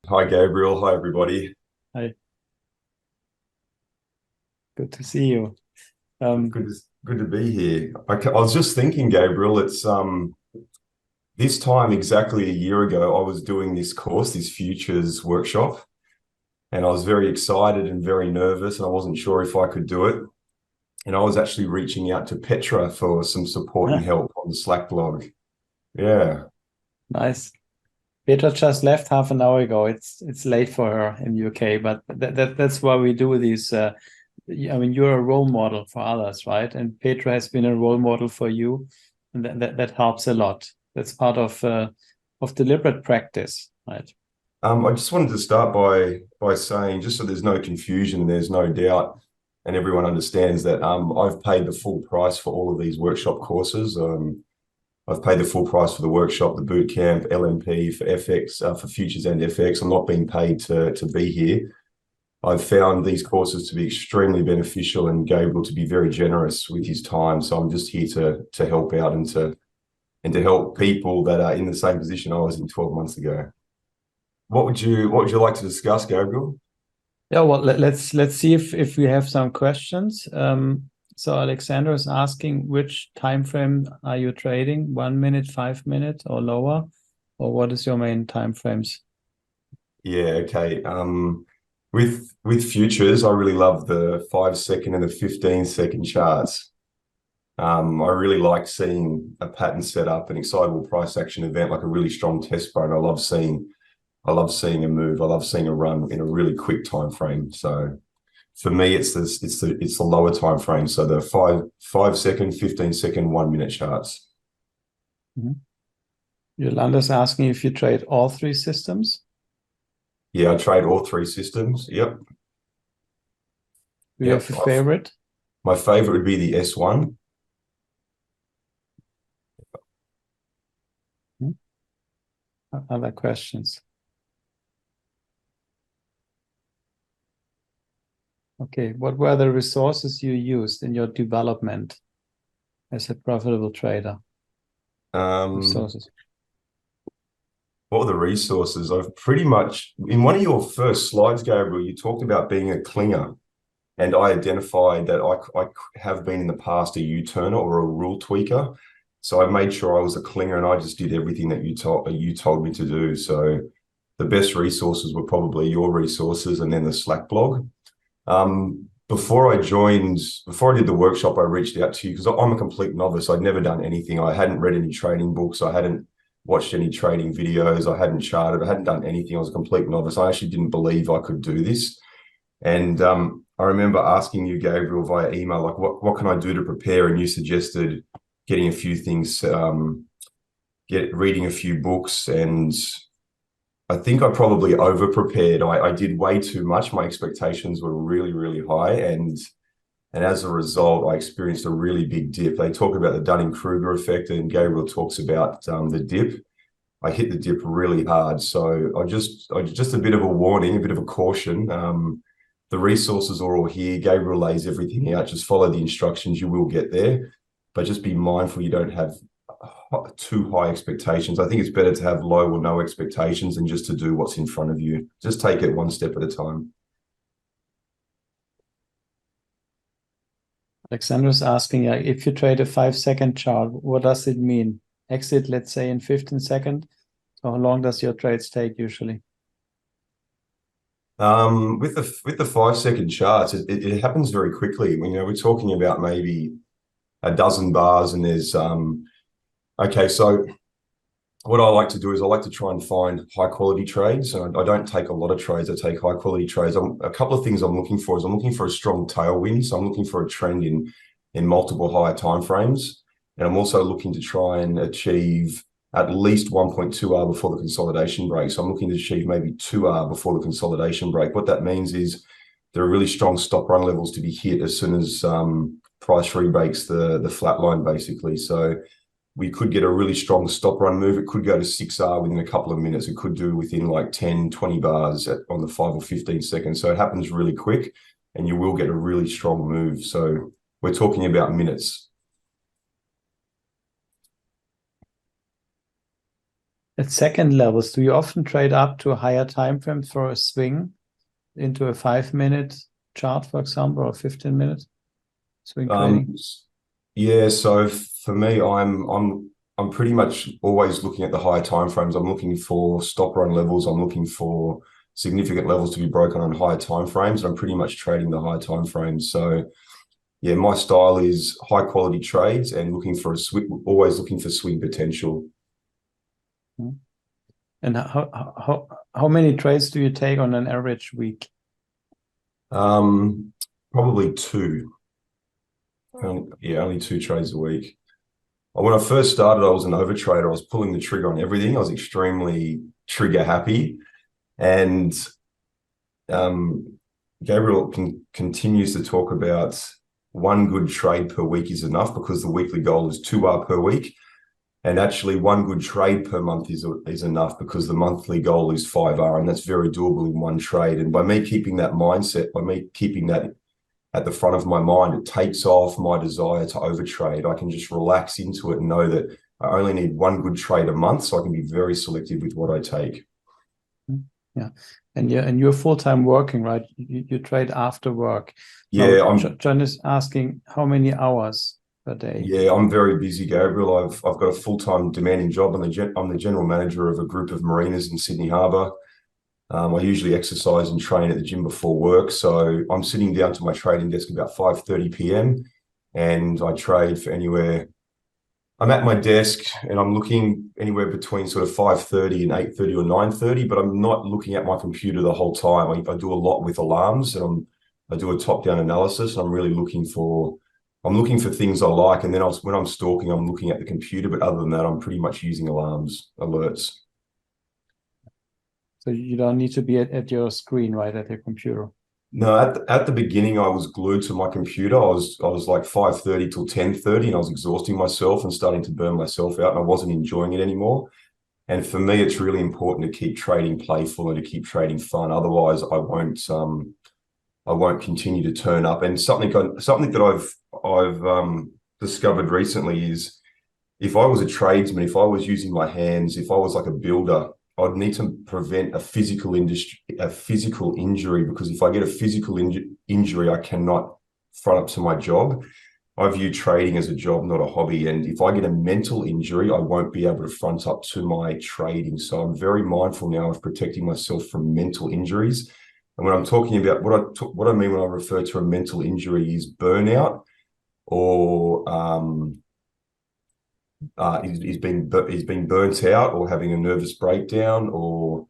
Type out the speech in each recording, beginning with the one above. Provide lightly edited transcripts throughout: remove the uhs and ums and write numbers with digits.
Hi, Gabriel. Hi, everybody. Hi, good to see you. Um, Good, good to be here. I was just thinking, Gabriel, it's this time exactly a year ago, I was doing this course, this Futures workshop, and I was very excited and very nervous, and I wasn't sure if I could do it. And I was actually reaching out to Petra for some support and help on the Slack blog. Yeah. nice. Petra just left half an hour ago. It's late for her in UK, but that's why we do these. I mean, you're a role model for others, right? And Petra has been a role model for you, and that helps a lot. That's part of deliberate practice, right? I just wanted to start by saying, just so there's no confusion and there's no doubt, and everyone understands that I've paid the full price for all of these workshop courses. I've paid the full price for the workshop, the boot camp, LMP, for FX, for futures and FX. I'm not being paid to be here. I've found these courses to be extremely beneficial and Gabriel to be very generous with his time. So I'm just here to help out and to help people that are in the same position I was in 12 months ago. What would you like to discuss, Gabriel? Yeah, well, let's see if we have some questions. So Alexander is asking, which time frame are you trading? 1 minute, 5 minute, or lower? Or what is your main time frames? Yeah, okay. With futures, I really love the 5 second and the 15 second charts. I really like seeing a pattern set up, an excitable price action event, like a really strong test bar. And I love seeing a move. I love seeing a run in a really quick time frame. So for me, it's the lower time frame. So the 5 second, 15 second, 1 minute charts. Mhm. Yolanda's asking if you trade all three systems. Yeah, I trade all three systems. Yep. Do you have Yep. a favorite? My favorite would be the S1. Mhm. Other questions? Okay, what were the resources you used in your development as a profitable trader? Um, Resources. what are the resources? I've pretty much, in one of your first slides, Gabriel, you talked about being a clinger. And I identified that I have been in the past a U-turner or a rule tweaker. So I made sure I was a clinger and I just did everything that you told me to do. So the best resources were probably your resources and then the Slack blog. Before I did the workshop, I reached out to you because I'm a complete novice. I'd never done anything. I hadn't read any trading books. I hadn't watched any trading videos. I hadn't charted. I hadn't done anything. I was a complete novice. I actually didn't believe I could do this. And I remember asking you, Gabriel, via email, like, what can I do to prepare? And you suggested getting a few things, reading a few books, and I think I probably over prepared. I did way too much. My expectations were really, really high, and as a result, I experienced a really big dip. They talk about the Dunning-Kruger effect, and Gabriel talks about the dip. I hit the dip really hard. So I just a bit of a warning, a bit of a caution. The resources are all here. Gabriel lays everything out. Just follow the instructions. You will get there, but just be mindful you don't have too high expectations. I think it's better to have low or no expectations and just to do what's in front of you. Just take it one step at a time. Alexander's asking, if you trade a 5 second chart, what does it mean? Exit, let's say, in 15 seconds. So how long does your trades take usually? With the 5 second charts, it happens very quickly. We're talking about maybe a dozen bars, and there's okay. So what I like to do is I like to try and find high quality trades. And I don't take a lot of trades. I take high quality trades. A couple of things I'm looking for is I'm looking for a strong tailwind. So I'm looking for a trend in multiple higher timeframes. And I'm also looking to try and achieve at least 1.2R before the consolidation break. So I'm looking to achieve maybe 2R before the consolidation break. What that means is there are really strong stop run levels to be hit as soon as price rebreaks the flat line, basically. So we could get a really strong stop run move. It could go to 6R within a couple of minutes. It could do within like 10, 20 bars on the 5 or 15 seconds. So it happens really quick and you will get a really strong move. So we're talking about minutes. At second levels, do you often trade up to a higher time frame for a swing into a 5-minute chart, for example, or 15-minute swing trading? Yeah, so for me, I'm pretty much always looking at the higher time frames. I'm looking for stop run levels. I'm looking for significant levels to be broken on higher time frames. I'm pretty much trading the higher time frames. So yeah, my style is high quality trades and looking for a swing, always looking for swing potential. And how many trades do you take on an average week? Probably two. Only 2 trades a week. When I first started, I was an overtrader. I was pulling the trigger on everything. I was extremely trigger happy. And Gabriel continues to talk about one good trade per week is enough because the weekly goal is 2R per week. And actually one good trade per month is enough because the monthly goal is 5R, and that's very doable in one trade. And by me keeping that mindset, by me keeping that at the front of my mind, it takes off my desire to overtrade. I can just relax into it and know that I only need one good trade a month, so I can be very selective with what I take. Yeah, and you're full-time working, right? You trade after work. Yeah, Now, John is asking how many hours per day? Yeah, I'm very busy, Gabriel. I've got a full-time demanding job. I'm the general manager of a group of marinas in Sydney Harbour. I usually exercise and train at the gym before work. So I'm sitting down to my trading desk about 5:30 p.m. and I trade for anywhere. I'm at my desk and I'm looking anywhere between sort of 5:30 and 8:30 or 9:30, but I'm not looking at my computer the whole time. I do a lot with alarms and I do a top-down analysis. I'm really looking for things I like. And then when I'm stalking, I'm looking at the computer. But other than that, I'm pretty much using alerts. So you don't need to be at your screen, right, at your computer. No, at the beginning, I was glued to my computer. I was like 5:30 till 10:30, and I was exhausting myself and starting to burn myself out, and I wasn't enjoying it anymore. And for me, it's really important to keep trading playful and to keep trading fun. Otherwise, I won't continue to turn up. And something that I've discovered recently is if I was a tradesman, if I was using my hands, if I was like a builder, I'd need to prevent a physical injury, because if I get a physical injury, I cannot front up to my job. I view trading as a job, not a hobby. And if I get a mental injury, I won't be able to front up to my trading. So I'm very mindful now of protecting myself from mental injuries. And when I'm talking about what I mean when I refer to a mental injury is burnout, or he's been burnt out, or having a nervous breakdown, or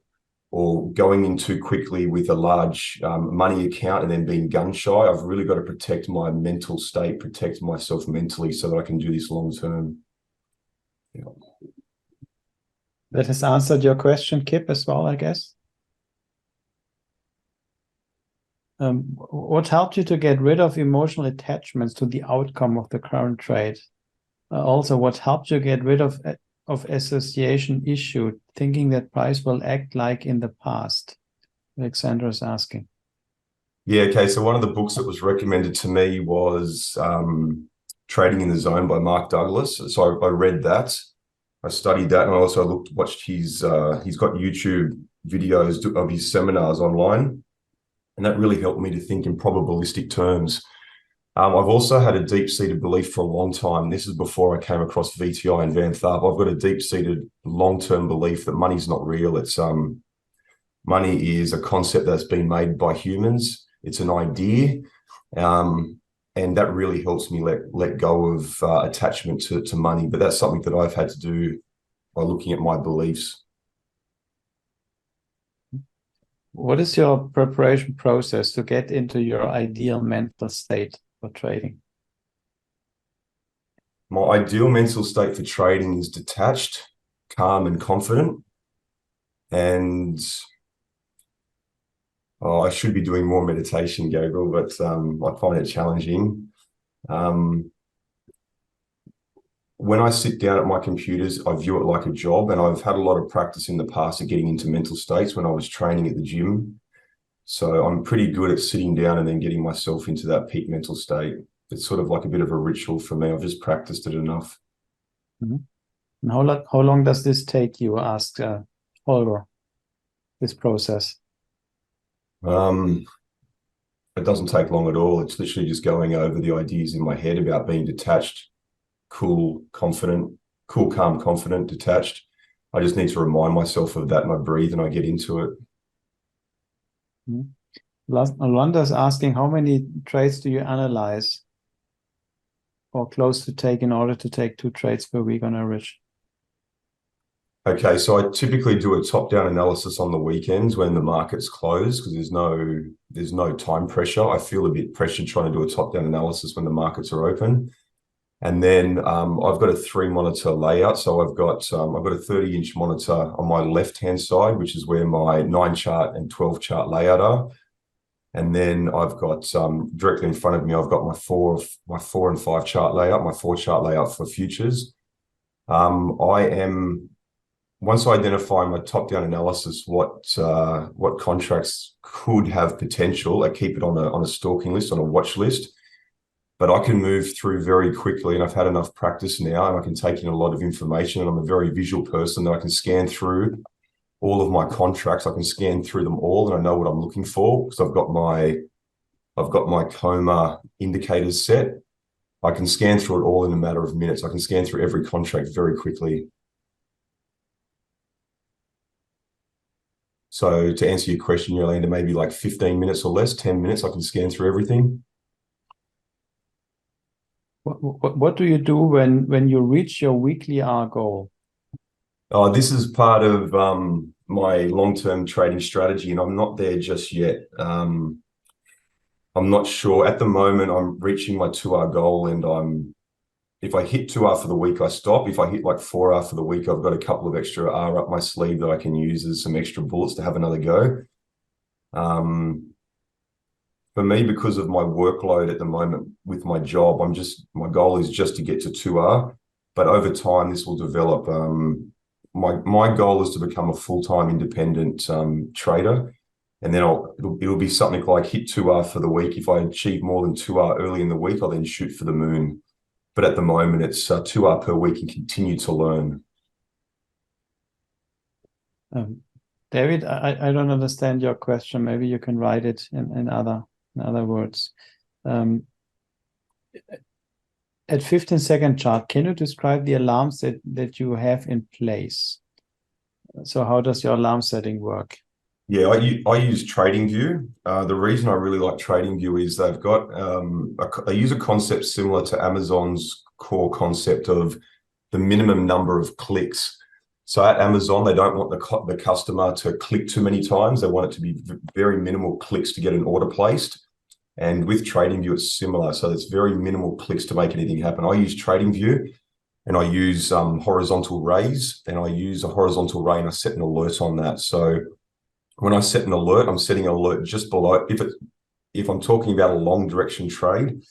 going in too quickly with a large money account and then being gun shy. I've really got to protect my mental state, protect myself mentally so that I can do this long term. Yeah. That has answered your question, Kip, as well, I guess. What helped you to get rid of emotional attachments to the outcome of the current trade? Also, what helped you get rid of association issue, thinking that price will act like in the past? Alexandra is asking. Yeah, okay. So one of the books that was recommended to me was Trading in the Zone by Mark Douglas. So I read that. I studied that, and I also watched he's got YouTube videos of his seminars online. And that really helped me to think in probabilistic terms. I've also had a deep-seated belief for a long time. This is before I came across VTI and Van Tharp. I've got a deep-seated long-term belief that money's not real. It's money is a concept that's been made by humans. It's an idea. And that really helps me let go of attachment to money. But that's something that I've had to do by looking at my beliefs. What is your preparation process to get into your ideal mental state for trading? My ideal mental state for trading is detached, calm, and confident. And I should be doing more meditation, Gabriel, but I find it challenging. When I sit down at my computers, I view it like a job, and I've had a lot of practice in the past of getting into mental states when I was training at the gym. So I'm pretty good at sitting down and then getting myself into that peak mental state. It's sort of like a bit of a ritual for me. I've just practiced it enough. Mm-hmm. And how long does this take you? Asked Holger. This process. It doesn't take long at all. It's literally just going over the ideas in my head about being detached, cool, confident, cool, calm, confident, detached. I just need to remind myself of that and I breathe and I get into it. Londa's asking, how many trades do you analyze or close to take in order to take 2 trades per week on average? Okay, so I typically do a top-down analysis on the weekends when the market's closed because there's no time pressure. I feel a bit pressured trying to do a top-down analysis when the markets are open. And then I've got a 3-monitor layout. So I've got a 30-inch monitor on my left-hand side, which is where my 9-chart and 12-chart layout are. And then I've got directly in front of me, I've got my 4 and 5 chart layout, my 4-chart layout for futures. Once I identify my top-down analysis, what contracts could have potential, I keep it on a stalking list, on a watch list. But I can move through very quickly, and I've had enough practice now, and I can take in a lot of information. And I'm a very visual person that I can scan through all of my contracts. I can scan through them all, and I know what I'm looking for because I've got my coma indicators set. I can scan through it all in a matter of minutes. I can scan through every contract very quickly. So to answer your question, Yolanda, maybe like 15 minutes or less, 10 minutes, I can scan through everything. What do you do when you reach your weekly R goal? This is part of my long-term trading strategy, and I'm not there just yet. I'm not sure. At the moment, I'm reaching my 2R goal, and if I hit 2R for the week, I stop. If I hit like 4R for the week, I've got a couple of extra R up my sleeve that I can use as some extra bullets to have another go. For me, because of my workload at the moment with my job, my goal is just to get to 2R, but over time this will develop. My goal is to become a full-time independent trader, and then it'll be something like hit 2R for the week. If I achieve more than 2R early in the week, I'll then shoot for the moon. But at the moment, it's 2R per week and continue to learn. David, I don't understand your question. Maybe you can write it in other words. At 15-second chart, can you describe the alarms that you have in place? So how does your alarm setting work? Yeah, I use TradingView. The reason I really like TradingView is they've got they use a concept similar to Amazon's core concept of the minimum number of clicks. So at Amazon, they don't want the customer to click too many times. They want it to be very minimal clicks to get an order placed. And with TradingView, it's similar. So it's very minimal clicks to make anything happen. I use TradingView, and I use horizontal rays, and I use a horizontal ray, and I set an alert on that. So when I set an alert, I'm setting an alert just below. If I'm talking about a long direction trade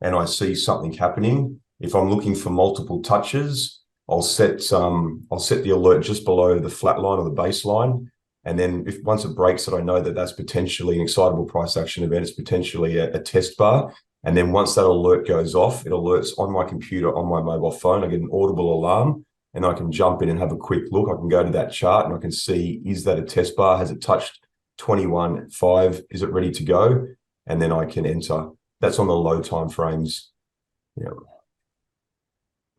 and I see something happening, if I'm looking for multiple touches, I'll set the alert just below the flat line or the baseline. And then once it breaks it, I know that that's potentially an excitable price action event. It's potentially a test bar. And then once that alert goes off, it alerts on my computer, on my mobile phone. I get an audible alarm, and I can jump in and have a quick look. I can go to that chart and I can see, is that a test bar? Has it touched 21.5? Is it ready to go? And then I can enter. That's on the low time frames. Yeah.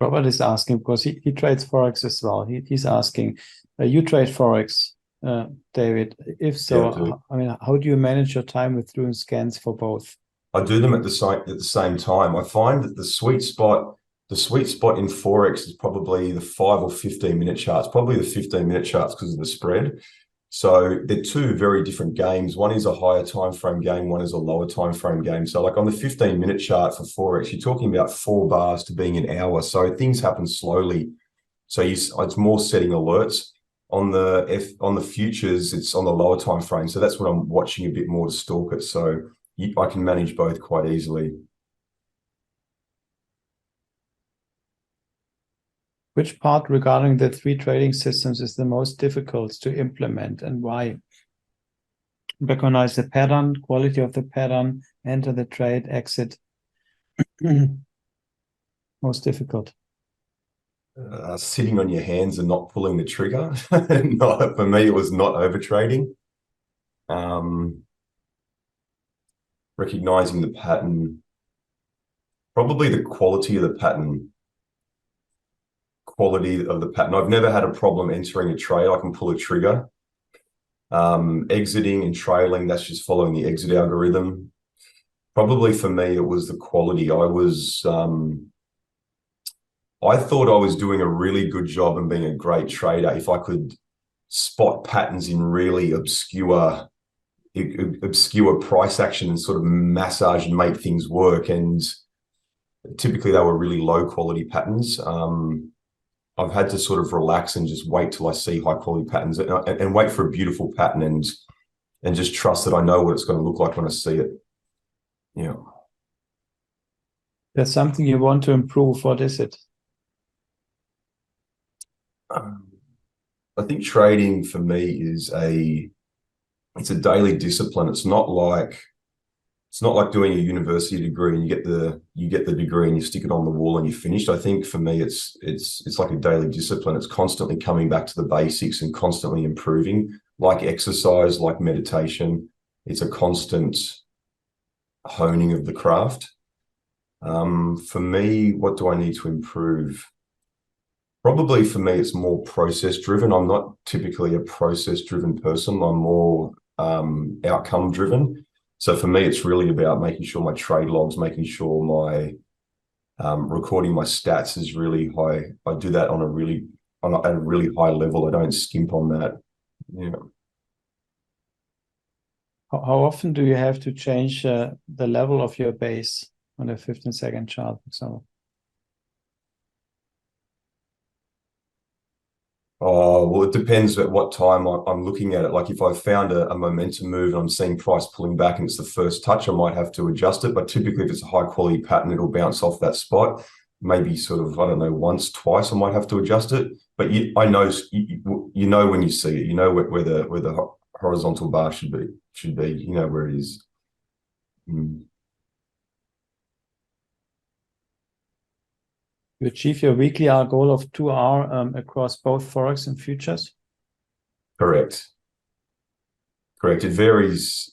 Robert is asking, because he trades Forex as well. He's asking, you trade Forex, David? If so, Yeah, I mean, how do you manage your time with doing scans for both? I do them at the same time. I find that the sweet spot in Forex is probably the 5 or 15-minute charts, probably the 15-minute charts because of the spread. So they're two very different games. One is a higher time frame game, one is a lower time frame game. So like on the 15-minute chart for Forex, you're talking about 4 bars to being an hour. So things happen slowly. So it's more setting alerts. On the futures, it's on the lower time frame. So that's when I'm watching a bit more to stalk it. So I can manage both quite easily. Which part regarding the 3 trading systems is the most difficult to implement, and why? Recognize the pattern, quality of the pattern, enter the trade, exit. Most difficult. sitting on your hands and not pulling the trigger. Not, for me, it was not over trading. Recognizing the pattern, probably the quality of the pattern. I've never had a problem entering a trade. I can pull a trigger. Exiting and trailing, that's just following the exit algorithm. Probably for me, it was the quality. I thought I was doing a really good job and being a great trader if I could spot patterns in really obscure price action and sort of massage and make things work. And typically they were really low quality patterns. I've had to sort of relax and just wait till I see high quality patterns and wait for a beautiful pattern and just trust that I know what it's going to look like when I see it. Yeah. There's something you want to improve. What is it? I think trading for me is it's a daily discipline. It's not like doing a university degree and you get the degree and you stick it on the wall and you're finished. I think for me it's like a daily discipline. It's constantly coming back to the basics and constantly improving, like exercise, like meditation. It's a constant honing of the craft. For me, what do I need to improve? Probably for me, it's more process driven. I'm not typically a process driven person. I'm more outcome driven. So for me, it's really about making sure my trade logs, making sure my recording my stats is really high. I do that at a really high level. I don't skimp on that. Yeah. How often do you have to change the level of your base on a 15-second chart, for example? Oh, well, it depends at what time I'm looking at it. Like if I've found a momentum move and I'm seeing price pulling back and it's the first touch, I might have to adjust it. But typically, if it's a high quality pattern, it'll bounce off that spot. Maybe sort of, I don't know, once, twice, I might have to adjust it. But I know you know when you see it, you know where the horizontal bar should be. You know where it is. Mm. You achieve your weekly hour goal of 2 hours across both Forex and futures? Correct. It varies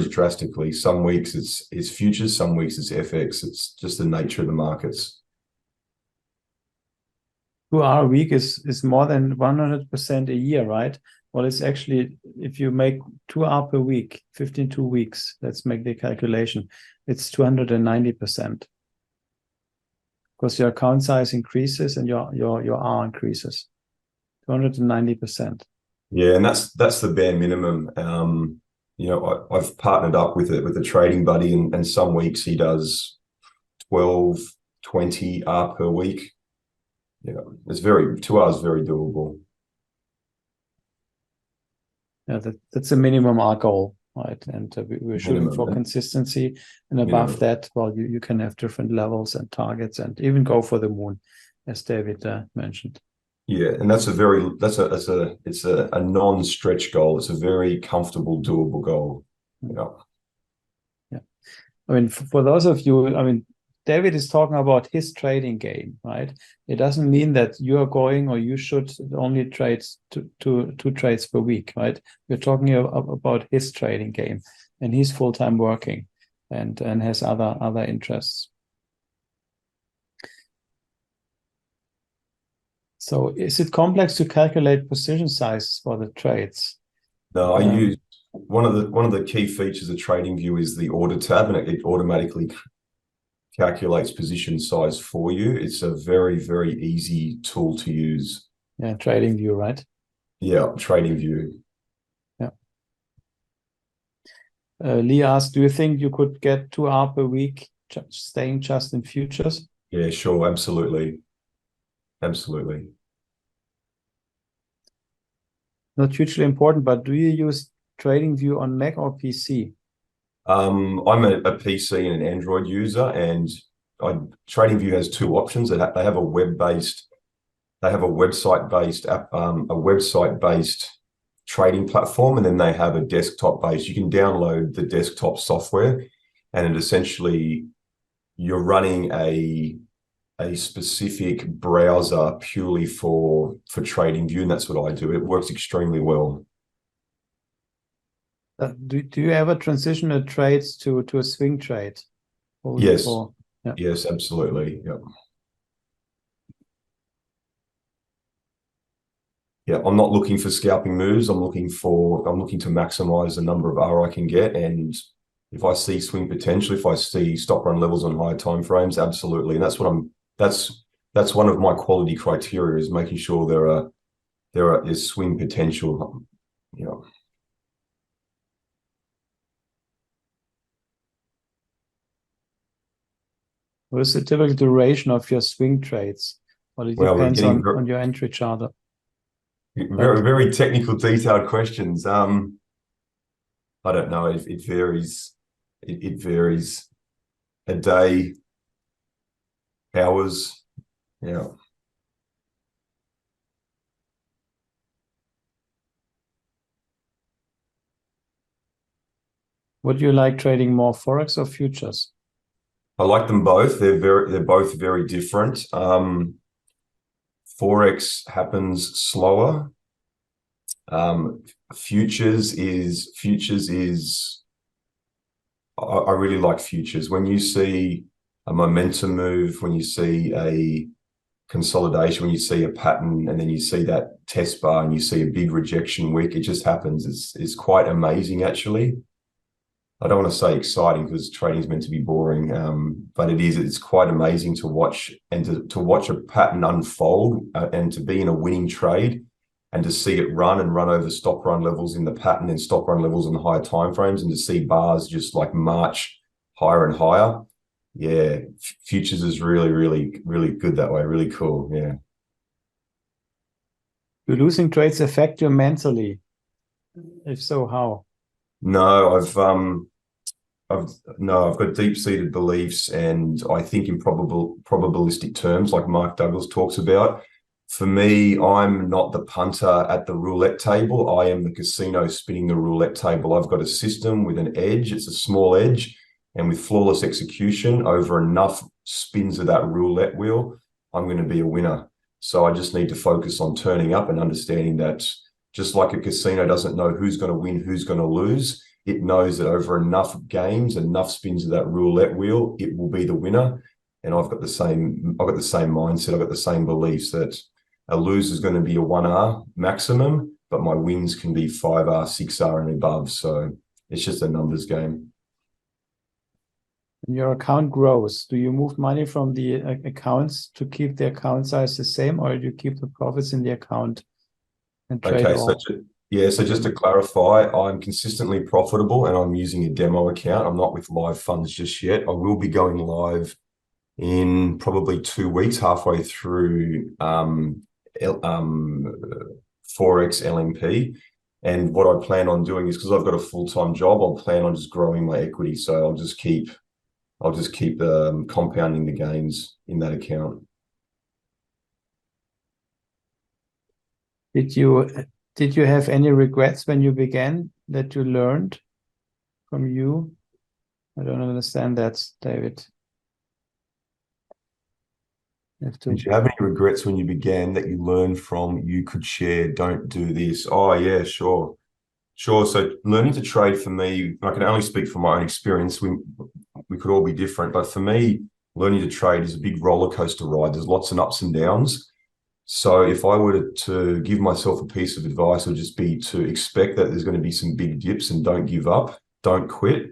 drastically. Some weeks it's futures, some weeks it's FX. It's just the nature of the markets. 2 hour a week is more than 100% a year, right? Well, it's actually, if you make 2 hours per week, 52 weeks, let's make the calculation, it's 290%. Because your account size increases and your R increases. 290%. Yeah, and that's the bare minimum. You know, I've partnered up with a trading buddy, and some weeks he does 12, 20 R per week. You know, 2 hours very doable. Yeah, that's a minimum R goal, right? And we're shooting for consistency, and above that, well, you can have different levels and targets, and even go for the moon, as David mentioned. Yeah, and it's a non-stretch goal. It's a very comfortable, doable goal. Yeah. Yeah. I mean, for those of you, I mean, David is talking about his trading game, right? It doesn't mean that you're going or you should only trade two trades per week, right? We're talking about his trading game, and he's full-time working and has other interests. So is it complex to calculate position sizes for the trades? No, I use one of the key features of TradingView is the order tab, and it automatically calculates position size for you. It's a very, very easy tool to use. Yeah, TradingView, right? Yeah, TradingView. Yeah. Lee asked, do you think you could get 2 hours per week staying just in futures? Yeah, sure, absolutely. Absolutely. Not hugely important, but do you use TradingView on Mac or PC? I'm a PC and an Android user, and TradingView has two options. They have a website-based trading platform, and then they have a desktop-based. You can download the desktop software, and it essentially you're running a a specific browser purely for trading view, and that's what I do. It works extremely well. Do you ever transition a trades to a swing trade? Yes. Yeah. Yes, absolutely. Yeah. Yeah, I'm not looking for scalping moves. I'm looking to maximize the number of R I can get. And if I see swing potential, if I see stop run levels on higher time frames, absolutely. And that's one of my quality criteria, is making sure there is swing potential. Yeah. What is the typical duration of your swing trades? Well, it Well, we're depends getting on your entry chart. very, very technical, detailed questions. I don't know. It varies. It varies a day, hours. Yeah. Would you like trading more Forex or futures? I like them both. They're both very different. Forex happens slower. Futures is I really like futures. When you see a momentum move, when you see a consolidation, when you see a pattern, and then you see that test bar and you see a big rejection wick, it just happens. It's quite amazing, actually. I don't want to say exciting because trading is meant to be boring, but it's quite amazing to watch, and to watch a pattern unfold, and to be in a winning trade and to see it run over stop run levels in the pattern and stop run levels in the higher time frames, and to see bars just like march higher and higher. Yeah, futures is really, really, really good that way. Really cool. Yeah. Do losing trades affect you mentally? If so, how? No, I've got deep-seated beliefs, and I think in probabilistic terms, like Mark Douglas talks about. For me, I'm not the punter at the roulette table. I am the casino spinning the roulette table. I've got a system with an edge. It's a small edge, and with flawless execution over enough spins of that roulette wheel, I'm going to be a winner. So I just need to focus on turning up and understanding that, just like a casino doesn't know who's going to win, who's going to lose, it knows that over enough games, enough spins of that roulette wheel, it will be the winner. And I've got the same mindset. I've got the same beliefs that a loser is going to be a 1R maximum, but my wins can be 5R, 6R and above. So it's just a numbers game. When your account grows, do you move money from the accounts to keep the account size the same, or do you keep the profits in the account and trade Okay, all? so just to clarify, I'm consistently profitable and I'm using a demo account. I'm not with live funds just yet. I will be going live in probably 2 weeks, halfway through Forex LMP. And what I plan on doing is, because I've got a full-time job, I'll plan on just growing my equity. So I'll just keep compounding the gains in that account. Did you have any regrets when you began that you learned from you? I don't understand that, David. Did you have any regrets when you began that you learned from, you could share, don't do this? Oh, yeah, sure. Sure. So learning to trade for me, I can only speak from my own experience. We could all be different, but for me, learning to trade is a big roller coaster ride. There's lots of ups and downs. So if I were to give myself a piece of advice, it would just be to expect that there's going to be some big dips, and don't give up, don't quit.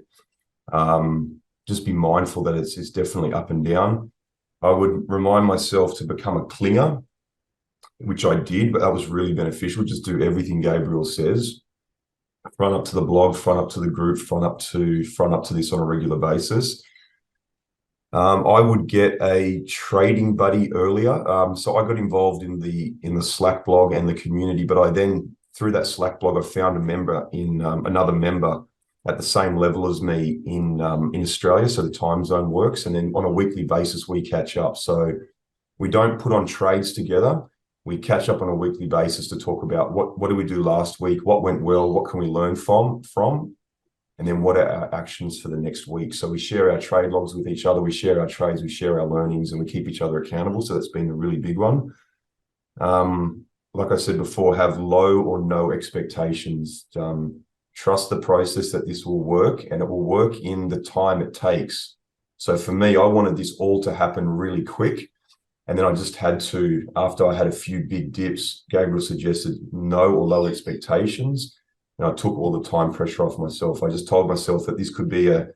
Just be mindful that it's definitely up and down. I would remind myself to become a clinger, which I did, but that was really beneficial. Just do everything Gabriel says. Front up to the blog, front up to the group, front up to this on a regular basis. I would get a trading buddy earlier. So I got involved in the Slack blog and the community, but I then, through that Slack blog, I found another member at the same level as me in Australia. So the time zone works. And then on a weekly basis, we catch up. So we don't put on trades together. We catch up on a weekly basis to talk about what did we do last week, what went well, what can we learn from. and then what are our actions for the next week. So we share our trade logs with each other, we share our trades, we share our learnings, and we keep each other accountable. So that's been a really big one. Like I said before, have low or no expectations. Trust the process that this will work, and it will work in the time it takes. So for me, I wanted this all to happen really quick. And then I just had to, after I had a few big dips, Gabriel suggested no or low expectations. And I took all the time pressure off myself. I just told myself that this could be a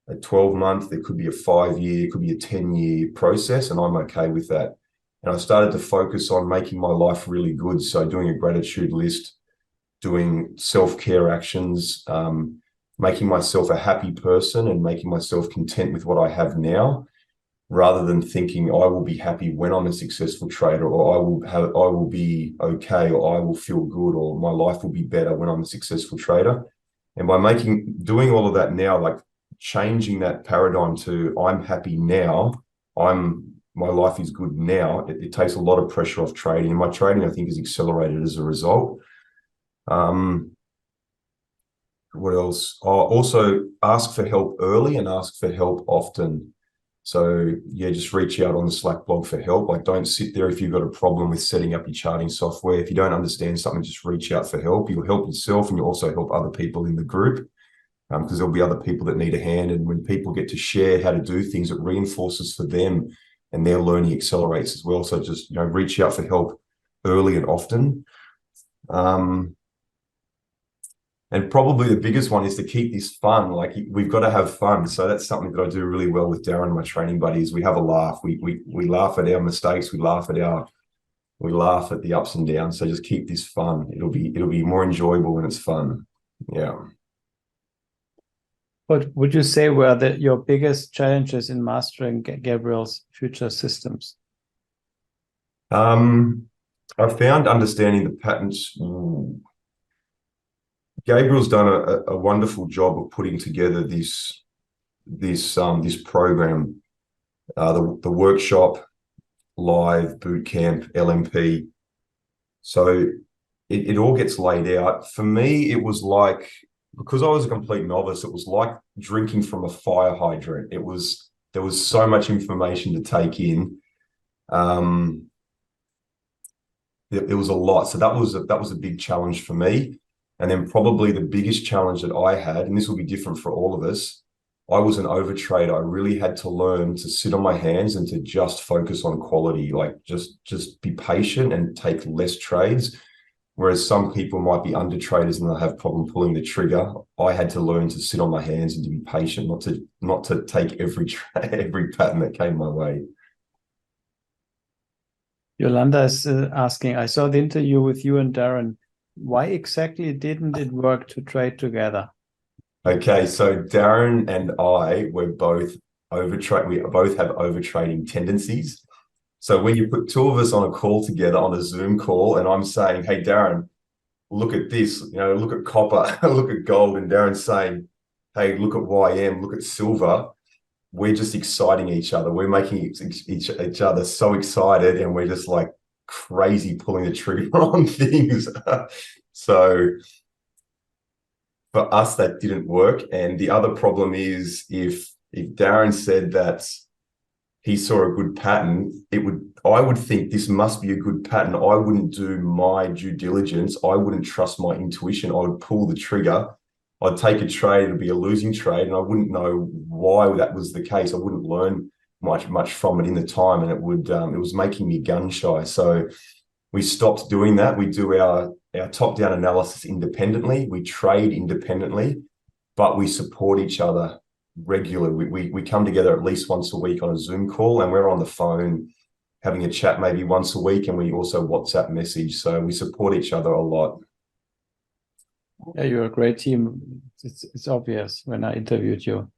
12-month, it could be a 5-year, it could be a 10-year process, and I'm okay with that. And I started to focus on making my life really good. So doing a gratitude list, doing self-care actions, making myself a happy person and making myself content with what I have now, rather than thinking I will be happy when I'm a successful trader, or I will be okay, or I will feel good, or my life will be better when I'm a successful trader. And by doing all of that now, like changing that paradigm to I'm happy now, my life is good now, it takes a lot of pressure off trading. And my trading, I think, is accelerated as a result. What else? Also ask for help early and ask for help often. So yeah, just reach out on the Slack blog for help. Like, don't sit there if you've got a problem with setting up your charting software. If you don't understand something, just reach out for help. You'll help yourself, and you'll also help other people in the group, because there'll be other people that need a hand. And when people get to share how to do things, it reinforces for them, and their learning accelerates as well. So just, reach out for help early and often. And probably the biggest one is to keep this fun. Like, we've got to have fun. So that's something that I do really well with Darren, my training buddies. We have a laugh. We laugh at our mistakes. We laugh at the ups and downs. So just keep this fun. It'll be more enjoyable when it's fun. Yeah. What would you say were your biggest challenges in mastering Gabriel's future systems? I found understanding the patterns. Gabriel's done a wonderful job of putting together this program, the workshop, live, boot camp, LMP. So it all gets laid out. For me, it was like, because I was a complete novice, it was like drinking from a fire hydrant. There was so much information to take in. It was a lot. So that was a big challenge for me. And then probably the biggest challenge that I had, and this will be different for all of us, I was an overtrader. I really had to learn to sit on my hands and to just focus on quality, like just be patient and take less trades. Whereas some people might be under traders and they'll have problem pulling the trigger. I had to learn to sit on my hands and to be patient, not to take every pattern that came my way. Yolanda is asking, I saw the interview with you and Darren. Why exactly didn't it work to trade together? Okay, so Darren and I were both overtrade. We both have overtrading tendencies. So when you put two of us on a call together, on a Zoom call, and I'm saying, hey, Darren, look at this, look at copper, look at gold, and Darren's saying, hey, look at YM, look at silver, we're just exciting each other. We're making each other so excited, and we're just like crazy pulling the trigger on things. So for us, that didn't work. And the other problem is if Darren said that he saw a good pattern, I would think this must be a good pattern. I wouldn't do my due diligence. I wouldn't trust my intuition. I would pull the trigger. I'd take a trade, it'd be a losing trade, and I wouldn't know why that was the case. I wouldn't learn much from it in the time, and it was making me gun shy. So we stopped doing that. We do our top-down analysis independently. We trade independently, but we support each other regularly. We come together at least once a week on a Zoom call, and we're on the phone having a chat maybe once a week, and we also WhatsApp message. So we support each other a lot. Yeah, you're a great team. It's obvious when I interviewed you.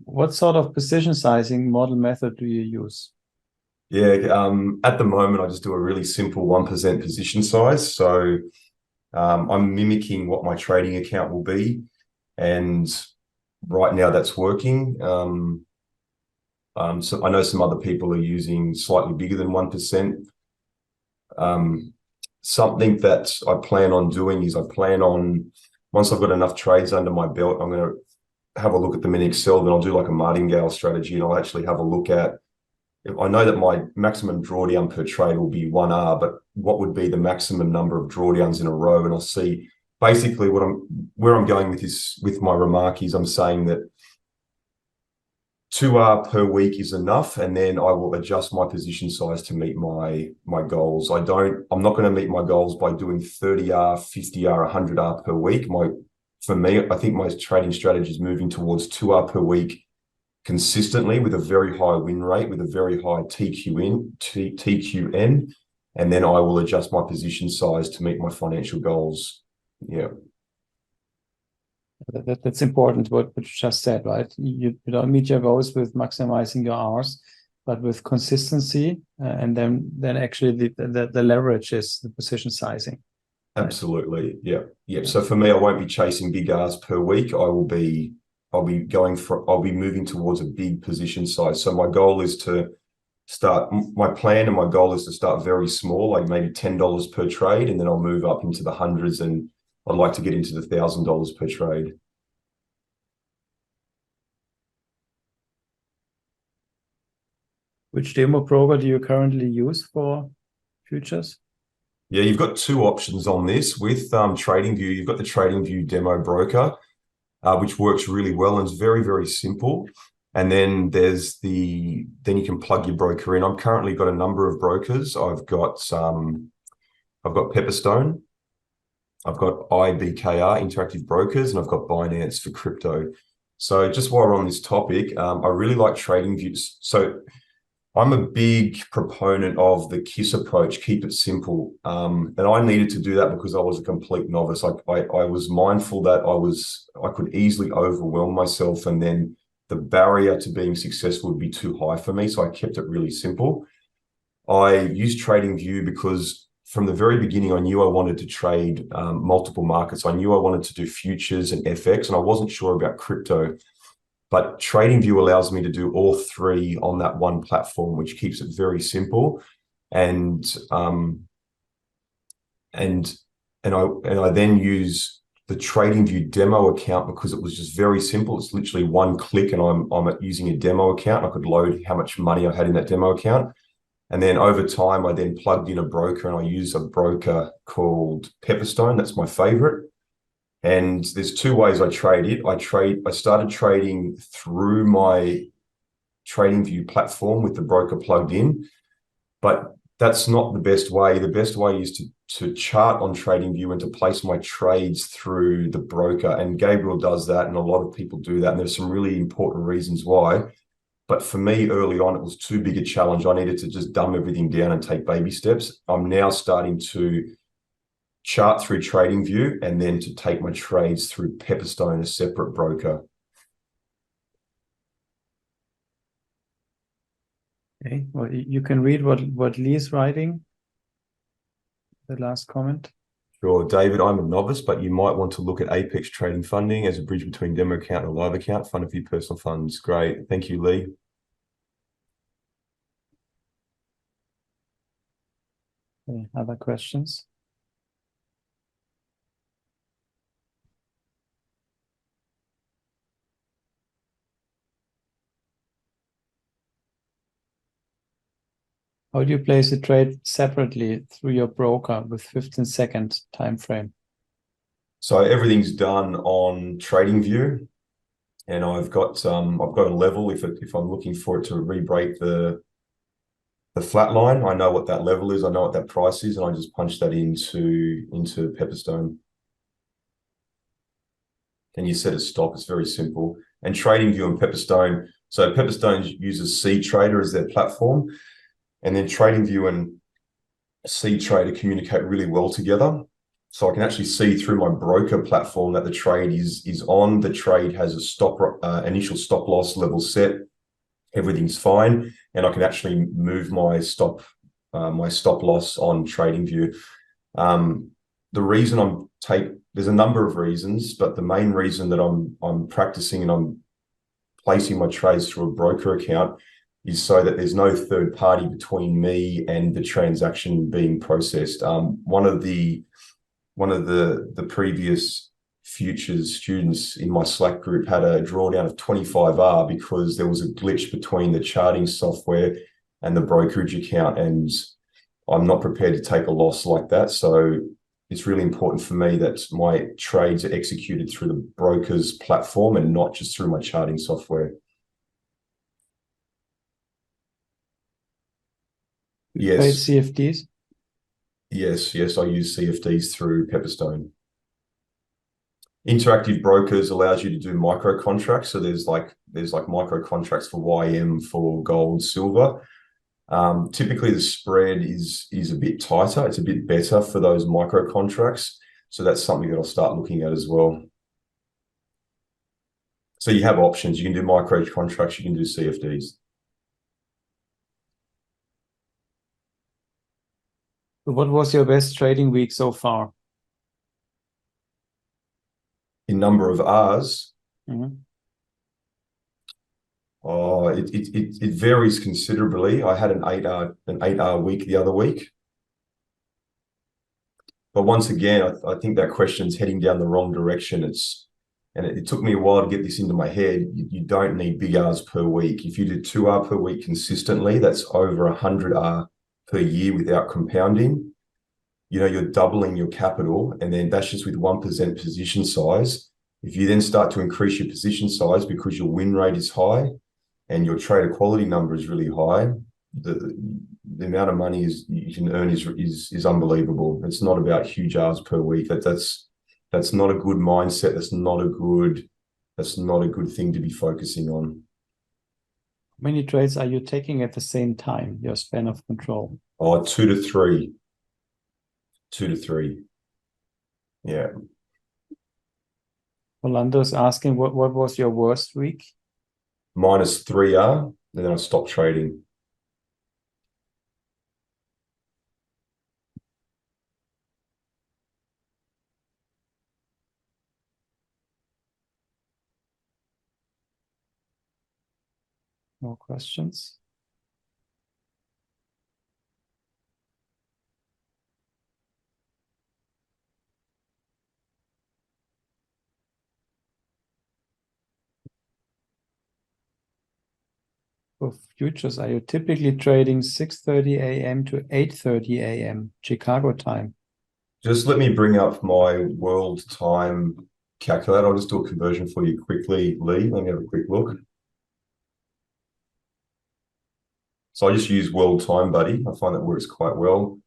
What sort of position sizing model method do you use? Yeah, at the moment, I just do a really simple 1% position size. So I'm mimicking what my trading account will be. And right now that's working. So I know some other people are using slightly bigger than 1%. Something that I plan on doing is I plan on once I've got enough trades under my belt, I'm going to have a look at them in Excel. Then I'll do like a martingale strategy, and I'll actually have a look at, I know that my maximum drawdown per trade will be 1R, but what would be the maximum number of drawdowns in a row? And I'll see basically where I'm going with this, with my remark is I'm saying that 2R per week is enough, and then I will adjust my position size to meet my goals. I'm not going to meet my goals by doing 30R, 50R, 100R per week. For me, I think my trading strategy is moving towards 2R per week consistently with a very high win rate, with a very high TQN, and then I will adjust my position size to meet my financial goals. Yeah. That's important, what you just said, right? You don't meet your goals with maximizing your hours, but with consistency, and then actually the leverage is the position sizing. Absolutely. Yeah. Yeah. So for me, I won't be chasing big R's per week. I'll be moving towards a big position size. So my goal is to start, my plan and my goal is to start very small, like maybe $10 per trade, and then I'll move up into the hundreds, and I'd like to get into the $1,000 per trade. Which demo broker do you currently use for futures? Yeah, you've got two options on this. With TradingView, you've got the TradingView demo broker, which works really well and is very, very simple. And then then you can plug your broker in. I've currently got a number of brokers. I've got Pepperstone, I've got IBKR, Interactive Brokers, and I've got Binance for crypto. So just while we're on this topic, I really like TradingView. So I'm a big proponent of the KISS approach, keep it simple. And I needed to do that because I was a complete novice. I was mindful that I could easily overwhelm myself, and then the barrier to being successful would be too high for me. So I kept it really simple. I used TradingView because from the very beginning, I knew I wanted to trade multiple markets. I knew I wanted to do futures and FX, and I wasn't sure about crypto. But TradingView allows me to do all three on that one platform, which keeps it very simple. And I then use the TradingView demo account because it was just very simple. It's literally one click, and I'm using a demo account. I could load how much money I had in that demo account. And then over time, I then plugged in a broker, and I use a broker called Pepperstone. That's my favorite. And there's two ways I trade it. I started trading through my TradingView platform with the broker plugged in, but that's not the best way. The best way is to chart on TradingView and to place my trades through the broker. And Gabriel does that, and a lot of people do that. And there's some really important reasons why. But for me, early on, it was too big a challenge. I needed to just dumb everything down and take baby steps. I'm now starting to chart through TradingView and then to take my trades through Pepperstone, a separate broker. Okay, well, you can read what Lee's writing, the last comment. Sure, David, I'm a novice, but you might want to look at Apex Trading Funding as a bridge between demo account and a live account, fund a few personal funds. Great. Thank you, Lee. Okay, other questions? How do you place a trade separately through your broker with 15-second time frame? So everything's done on TradingView, and I've got a level. If I'm looking for it to re-break the flat line, I know what that level is. I know what that price is, and I just punch that into Pepperstone. And you set a stop. It's very simple. And TradingView and Pepperstone. So Pepperstone uses CTrader as their platform, and then TradingView and CTrader communicate really well together. So I can actually see through my broker platform that the trade is on. The trade has a initial stop loss level set. Everything's fine, and I can actually move my stop loss on TradingView. The reason there's a number of reasons, but the main reason that I'm practicing and I'm placing my trades through a broker account is so that there's no third party between me and the transaction being processed. One of the previous futures students in my Slack group had a drawdown of 25R because there was a glitch between the charting software and the brokerage account, and I'm not prepared to take a loss like that. So it's really important for me that my trades are executed through the broker's platform and not just through my charting software. Trade Yes. CFDs? Yes, I use CFDs through Pepperstone. Interactive brokers allows you to do micro contracts. So there's like micro contracts for YM, for gold, silver. Typically the spread is a bit tighter. It's a bit better for those micro contracts. So that's something that I'll start looking at as well. So you have options. You can do micro contracts, you can do CFDs. What was your best trading week so far? In number of R's, Mm-hmm. it varies considerably. I had an 8R week the other week. But once again, I think that question's heading down the wrong direction. It took me a while to get this into my head. You don't need big R's per week. If you do 2R per week consistently, that's over 100R per year without compounding. You know, you're doubling your capital, and then that's just with 1% position size. If you then start to increase your position size because your win rate is high and your trader quality number is really high, the amount of money you can earn is unbelievable. It's not about huge R's per week. That's not a good mindset. That's not a good thing to be focusing on. How many trades are you taking at the same time, your span of control? Oh, 2 to 3. 2 to 3. Yeah. Orlando's asking what was your worst week? Minus 3R, and then I stopped trading. No questions. For futures, are you typically trading 6:30 a.m. to 8:30 a.m. Chicago time? Just let me bring up my world time calculator. I'll just do a conversion for you quickly, Lee. Let me have a quick look. So I just use World Time Buddy. I find that works quite well.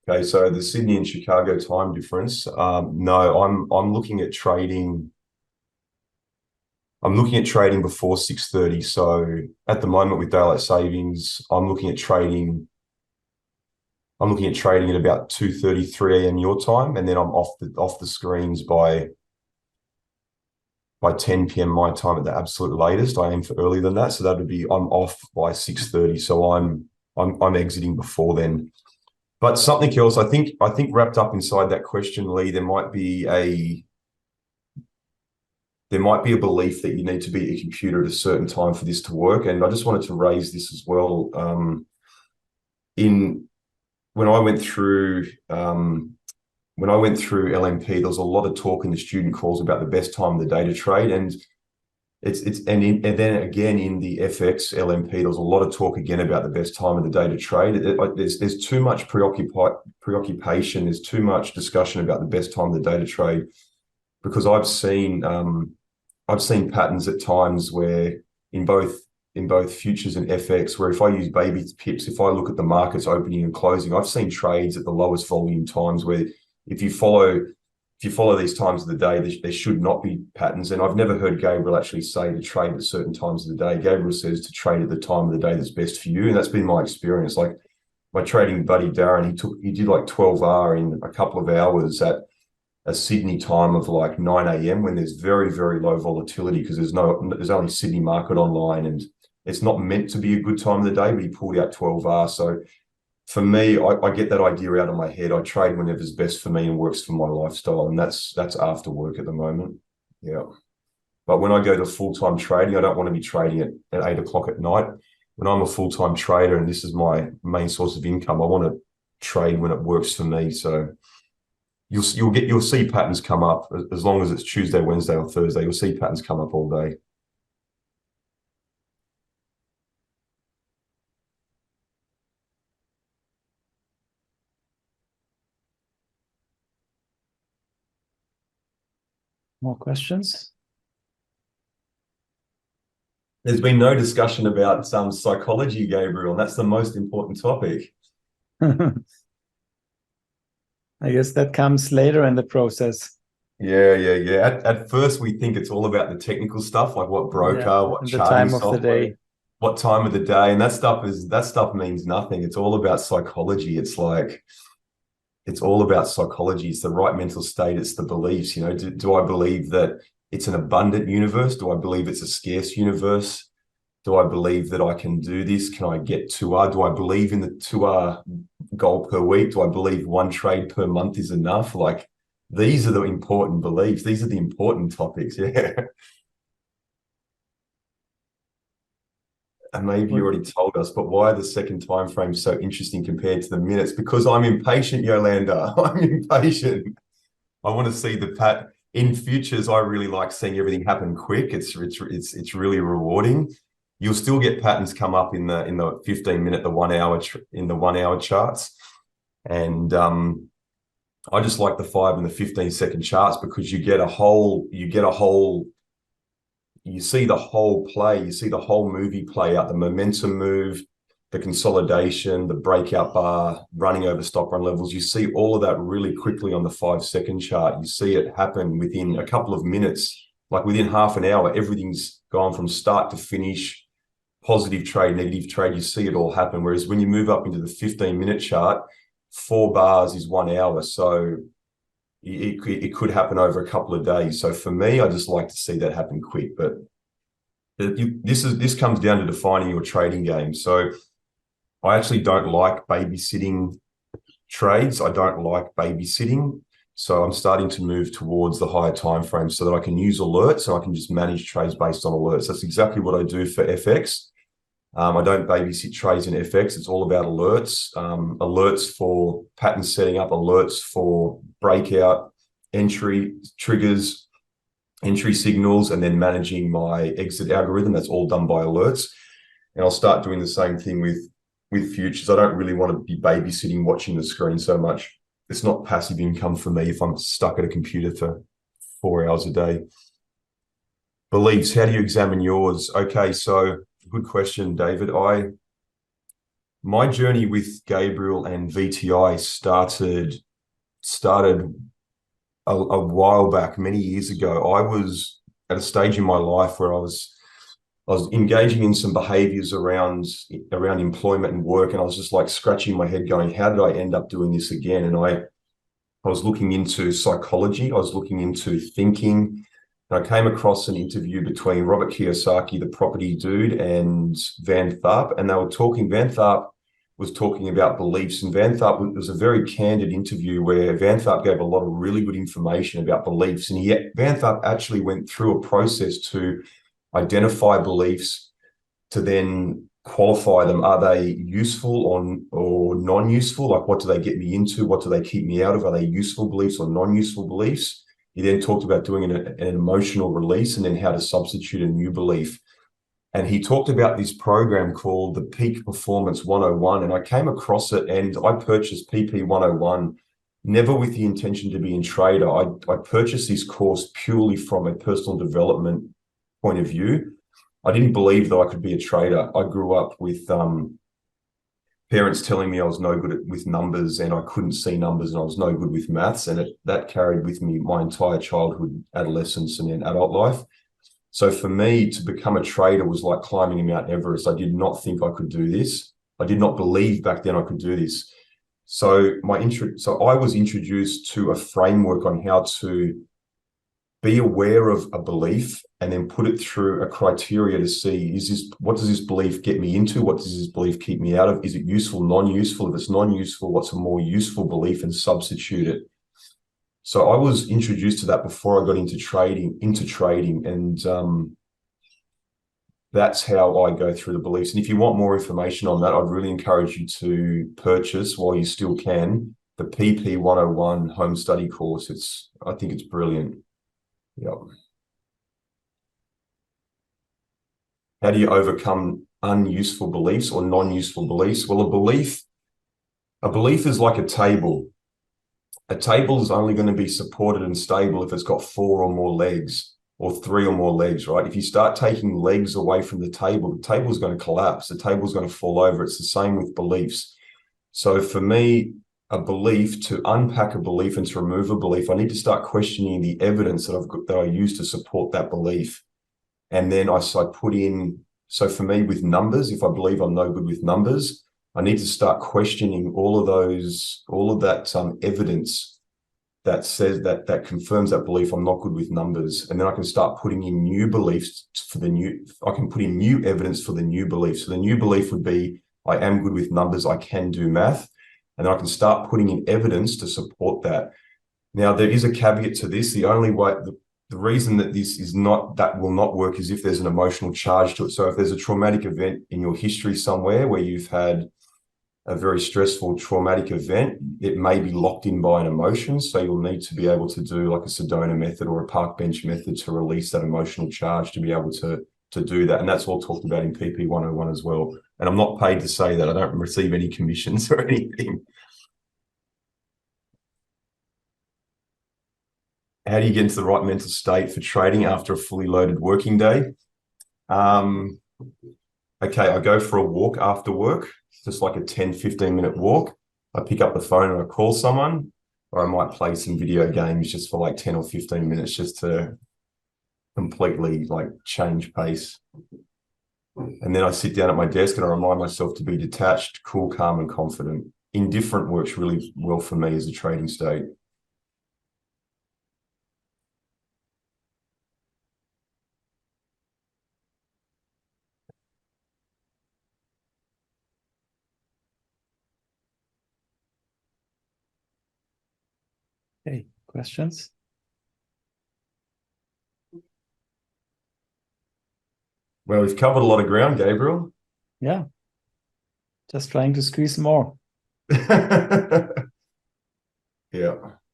Okay, so the Sydney and Chicago time difference. No, I'm looking at trading. I'm looking at trading before 6:30. So at the moment with daylight savings, I'm looking at trading at about 2:33 a.m. your time, and then I'm off the screens by 10 p.m. my time at the absolute latest. I aim for earlier than that, so that would be I'm off by 6:30. So I'm exiting before then. But something else, I think wrapped up inside that question, Lee, there might be a belief that you need to be at a computer at a certain time for this to work. And I just wanted to raise this as well. When I went through LMP, there was a lot of talk in the student calls about the best time of the day to trade, and then again in the FX LMP, there was a lot of talk again about the best time of the day to trade. There's too much preoccupation. There's too much discussion about the best time of the day to trade, because I've seen patterns at times where in both futures and FX, where if I use baby pips, if I look at the markets opening and closing, I've seen trades at the lowest volume times where if you follow these times of the day, there should not be patterns. And I've never heard Gabriel actually say to trade at certain times of the day. Gabriel says to trade at the time of the day that's best for you. And that's been my experience. Like my trading buddy, Darren, he did like 12R in a couple of hours at a Sydney time of like 9 a.m. when there's very, very low volatility, because there's only Sydney market online, and it's not meant to be a good time of the day, but he pulled out 12R. So for me, I get that idea out of my head. I trade whenever's best for me and works for my lifestyle, and that's after work at the moment. Yeah. But when I go to full-time trading, I don't want to be trading at 8 o'clock at night. When I'm a full-time trader and this is my main source of income, I want to trade when it works for me. So you'll see patterns come up as long as it's Tuesday, Wednesday, or Thursday. You'll see patterns come up all day. More questions? There's been no discussion about some psychology, Gabriel, and that's the most important topic. I guess that comes later in the process. Yeah. At first, we think it's all about the technical stuff, like what broker, what the charting time of the software, day. what time of the day, and that stuff means nothing. It's all about psychology. It's all about psychology. It's the right mental state. It's the beliefs. You know, do I believe that it's an abundant universe? Do I believe it's a scarce universe? Do I believe that I can do this? Can I get 2R? Do I believe in the 2R goal per week? Do I believe one trade per month is enough? Like, these are the important beliefs. These are the important topics. Yeah. And maybe you already told us, but why are the second time frames so interesting compared to the minutes? Because I'm impatient, Yolanda. I'm impatient. I want to see the in futures. I really like seeing everything happen quick. It's really rewarding. You'll still get patterns come up in the 15-minute, the 1 hour in the 1 hour charts, and I just like the 5 and the 15-second charts because you see the whole play, you see the whole movie play out, the momentum move, the consolidation, the breakout bar, running over stop run levels. You see all of that really quickly on the 5-second chart. You see it happen within a couple of minutes, like within half an hour. Everything's gone from start to finish, positive trade, negative trade. You see it all happen. Whereas when you move up into the 15-minute chart, 4 bars is 1 hour. So it could happen over a couple of days. So for me, I just like to see that happen quick. But this comes down to defining your trading game. So I actually don't like babysitting trades. I don't like babysitting. So I'm starting to move towards the higher time frames so that I can use alerts and I can just manage trades based on alerts. That's exactly what I do for FX. I don't babysit trades in FX. It's all about alerts, alerts for pattern setting up, alerts for breakout, entry triggers, entry signals, and then managing my exit algorithm. That's all done by alerts. And I'll start doing the same thing with futures. I don't really want to be babysitting, watching the screen so much. It's not passive income for me if I'm stuck at a computer for 4 hours a day. Beliefs, how do you examine yours? Okay, so good question, David. My journey with Gabriel and VTI started a while back, many years ago. I was at a stage in my life where I was engaging in some behaviors around employment and work, and I was just like scratching my head going, how did I end up doing this again? And I was looking into psychology, I was looking into thinking, and I came across an interview between Robert Kiyosaki, the property dude, and Van Tharp, and they were talking. Van Tharp was talking about beliefs, and Van Tharp, it was a very candid interview where Van Tharp gave a lot of really good information about beliefs, and Van Tharp actually went through a process to identify beliefs, to then qualify them. Are they useful or non-useful? Like, what do they get me into? What do they keep me out of? Are they useful beliefs or non-useful beliefs? He then talked about doing an emotional release and then how to substitute a new belief. And he talked about this program called the Peak Performance 101. And I came across it and I purchased PP 101, never with the intention to be in trader. I purchased this course purely from a personal development point of view. I didn't believe that I could be a trader. I grew up with parents telling me I was no good with numbers and I couldn't see numbers and I was no good with maths. And that carried with me my entire childhood, adolescence, and then adult life. So for me to become a trader was like climbing Mount Everest. I did not think I could do this. I did not believe back then I could do this. So I was introduced to a framework on how to be aware of a belief and then put it through a criteria to see, what does this belief get me into? What does this belief keep me out of? Is it useful, non-useful? If it's non-useful, what's a more useful belief, and substitute it. So I was introduced to that before I got into trading. And that's how I go through the beliefs. And if you want more information on that, I'd really encourage you to purchase, while you still can, the PP 101 home study course. I think it's brilliant. Yep. How do you overcome unuseful beliefs or non-useful beliefs? Well, a belief is like a table. A table is only going to be supported and stable if it's got 4 or more legs, or 3 or more legs, right? If you start taking legs away from the table is going to collapse. The table is going to fall over. It's the same with beliefs. So for me, to unpack a belief and to remove a belief, I need to start questioning the evidence that I use to support that belief. And then I put in, so for me with numbers, if I believe I'm no good with numbers, I need to start questioning all of that evidence that says that confirms that belief I'm not good with numbers. And then I can start putting in new beliefs I can put in new evidence for the new belief. So the new belief would be, I am good with numbers, I can do math. And then I can start putting in evidence to support that. Now, there is a caveat to this. The reason that that will not work is if there's an emotional charge to it. So if there's a traumatic event in your history somewhere where you've had a very stressful traumatic event, it may be locked in by an emotion. So you'll need to be able to do like a Sedona method or a park bench method to release that emotional charge, to be able to do that. And that's all talked about in PP 101 as well. And I'm not paid to say that. I don't receive any commissions or anything. How do you get into the right mental state for trading after a fully loaded working day? Okay, I go for a walk after work, just like a 10, 15-minute walk. I pick up the phone and I call someone, or I might play some video games just for like 10 or 15 minutes just to completely like change pace. And then I sit down at my desk and I remind myself to be detached, cool, calm, and confident. Indifferent works really well for me as a trading state. Okay, questions? Well, we've covered a lot of ground, Gabriel. Yeah, just trying to squeeze more. Yeah,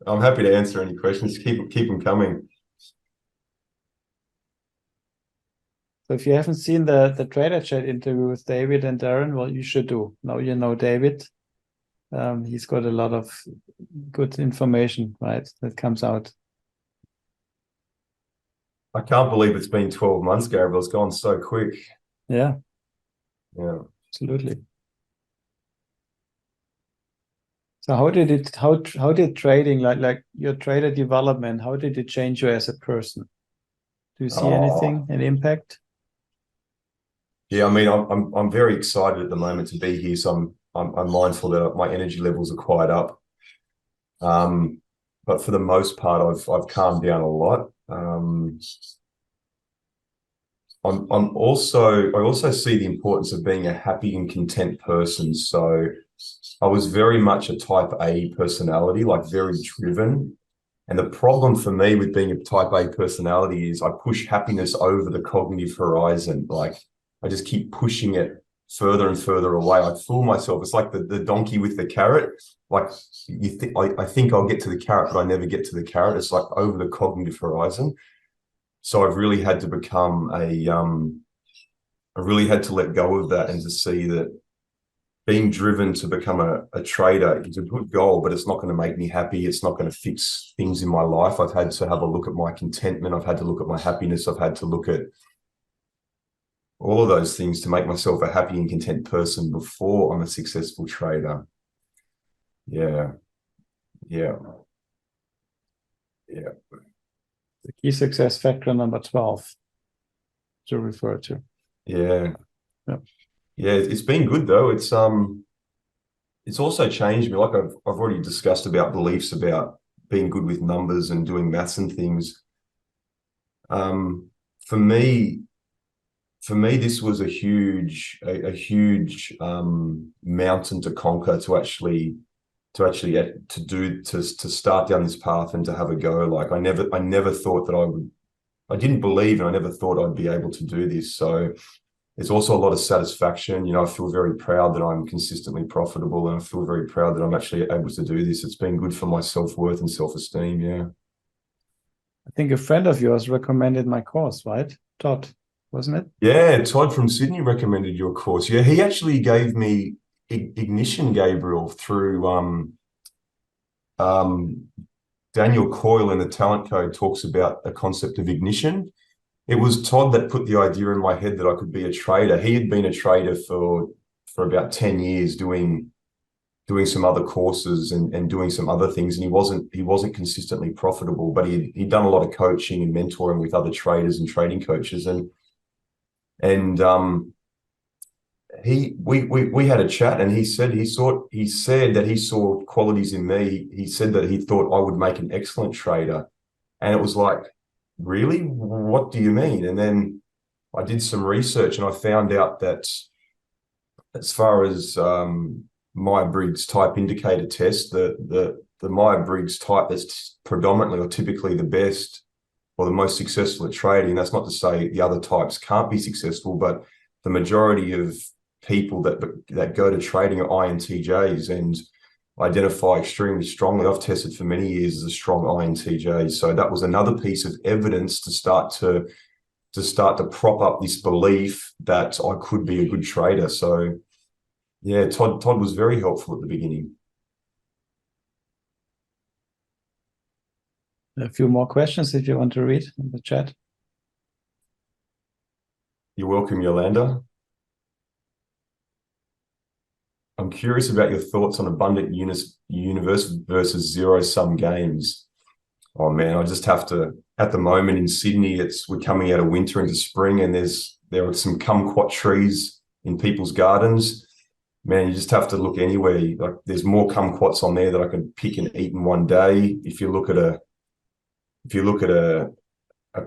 I'm happy to answer any questions. Keep them coming. So if you haven't seen the Trader Chat interview with David and Darren, well, you should do. Now you know David. He's got a lot of good information, right, that comes out. I can't believe it's been 12 months, Gabriel. It's gone so quick. Yeah, Yeah. absolutely. So how did trading, like your trader development, how did it change you as a person? Do you see anything, an impact? Yeah, I mean, I'm very excited at the moment to be here. So I'm mindful that my energy levels are quite up. But for the most part, I've calmed down a lot. I also see the importance of being a happy and content person. So I was very much a type A personality, like very driven. And the problem for me with being a type A personality is I push happiness over the cognitive horizon. Like I just keep pushing it further and further away. I fool myself. It's like the donkey with the carrot. Like I think I'll get to the carrot, but I never get to the carrot. It's like over the cognitive horizon. So I've really had to become I really had to let go of that and to see that being driven to become a trader is a good goal, but it's not going to make me happy. It's not going to fix things in my life. I've had to have a look at my contentment. I've had to look at my happiness. I've had to look at all of those things to make myself a happy and content person before I'm a successful trader. Yeah. Yeah. Yeah. The key success factor number 12 to refer to. Yeah. Yeah. Yeah, it's been good though. It's also changed me. Like I've already discussed about beliefs about being good with numbers and doing maths and things. For me, this was a huge mountain to conquer to start down this path and to have a go. Like I never thought that I didn't believe and I never thought I'd be able to do this. So It's also a lot of satisfaction. You know, I feel very proud that I'm consistently profitable, and I feel very proud that I'm actually able to do this. It's been good for my self-worth and self-esteem. Yeah. I think a friend of yours recommended my course, right? Todd, wasn't it? Yeah, Todd from Sydney recommended your course. Yeah, he actually gave me Ignition, Gabriel, through um, Daniel Coyle in the Talent Code talks about a concept of ignition. It was Todd that put the idea in my head that I could be a trader. He had been a trader for about 10 years doing some other courses and doing some other things, and he wasn't consistently profitable, but he'd done a lot of coaching and mentoring with other traders and trading coaches, and we had a chat, and he said that he saw qualities in me. He said that he thought I would make an excellent trader, and it was like, really, what do you mean? And then I did some research, and I found out that as far as Myers-Briggs type indicator test, the Myers-Briggs type that's predominantly or typically the best or the most successful at trading. That's not to say the other types can't be successful, but the majority of people that go to trading are INTJs and identify extremely strongly. I've tested for many years as a strong INTJ. So that was another piece of evidence to start to prop up this belief that I could be a good trader. So yeah, Todd was very helpful at the beginning. A few more questions if you want to read in the chat. You're welcome, Yolanda. I'm curious about your thoughts on abundant universe versus zero-sum games. Oh man, I just have to, at the moment in Sydney, we're coming out of winter into spring, and there are some kumquat trees in people's gardens. Man, you just have to look anywhere. Like, there's more kumquats on there that I can pick and eat in one day. If you look at a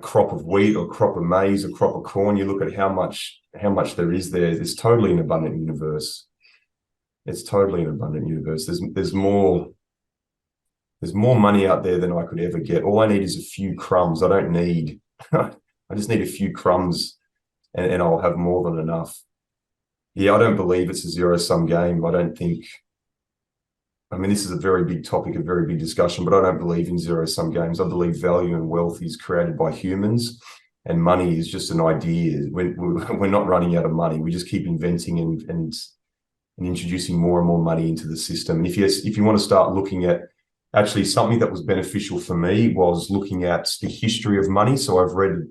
crop of wheat or crop of maize or crop of corn, you look at how much there is there. It's totally an abundant universe. It's totally an abundant universe. There's more money out there than I could ever get. All I need is a few crumbs. I don't need I just need a few crumbs, and I'll have more than enough. Yeah, I don't believe it's a zero-sum game. I mean, this is a very big topic, a very big discussion, but I don't believe in zero-sum games. I believe value and wealth is created by humans, and money is just an idea. We're not running out of money. We just keep inventing and introducing more and more money into the system. And if you want to start looking at, actually, something that was beneficial for me was looking at the history of money. So I've read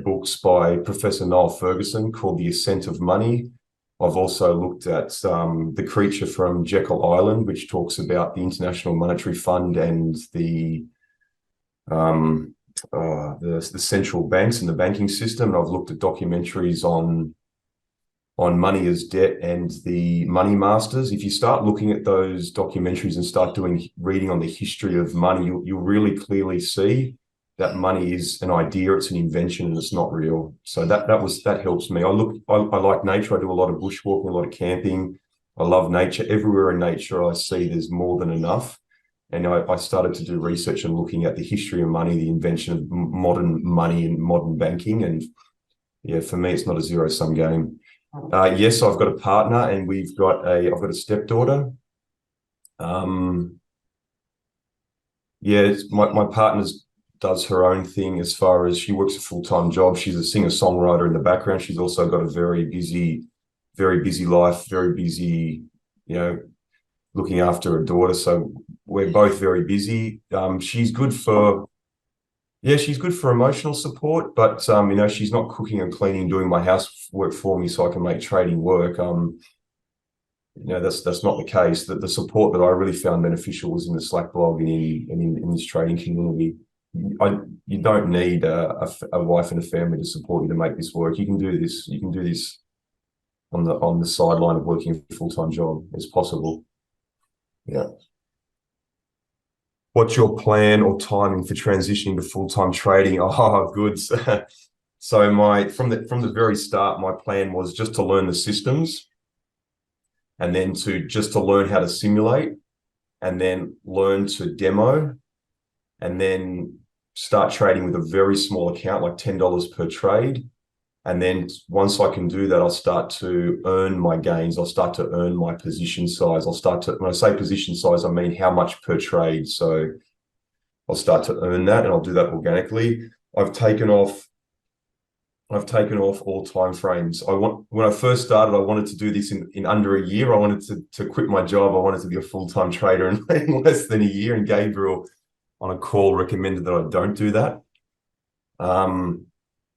books by Professor Niall Ferguson called The Ascent of Money. I've also looked at The Creature from Jekyll Island, which talks about the International Monetary Fund and the central banks and the banking system. And I've looked at documentaries on money as debt and the money masters. If you start looking at those documentaries and start reading on the history of money, you'll really clearly see that money is an idea, it's an invention, and it's not real. So that helps me. I like nature. I do a lot of bushwalking, a lot of camping. I love nature. Everywhere in nature I see there's more than enough. And I started to do research and looking at the history of money, the invention of modern money and modern banking. And yeah, for me, it's not a zero-sum game. Yes, I've got a partner, and I've got a stepdaughter. Yeah, my partner's does her own thing as far as she works a full-time job. She's a singer-songwriter in the background. She's also got a very busy life, very busy, looking after her daughter. So we're both very busy. She's good for emotional support, but she's not cooking and cleaning, doing my housework for me so I can make trading work. That's not the case. The support that I really found beneficial was in the Slack blog and in this trading community. You don't need a wife and a family to support you to make this work. You can do this. You can do this on the sideline of working a full-time job. It's possible. Yeah. What's your plan or timing for transitioning to full-time trading? Oh, good. So from the very start, my plan was just to learn the systems, and then to learn how to simulate, and then learn to demo, and then start trading with a very small account, like $10 per trade, And then once I can do that, I'll start to earn my gains. I'll start to earn my position size. I'll start to, when I say position size, I mean how much per trade. So I'll start to earn that, and I'll do that organically. I've taken off all time frames. When I first started, I wanted to do this in under a year. I wanted to quit my job. I wanted to be a full-time trader in less than a year. And Gabriel on a call recommended that I don't do that.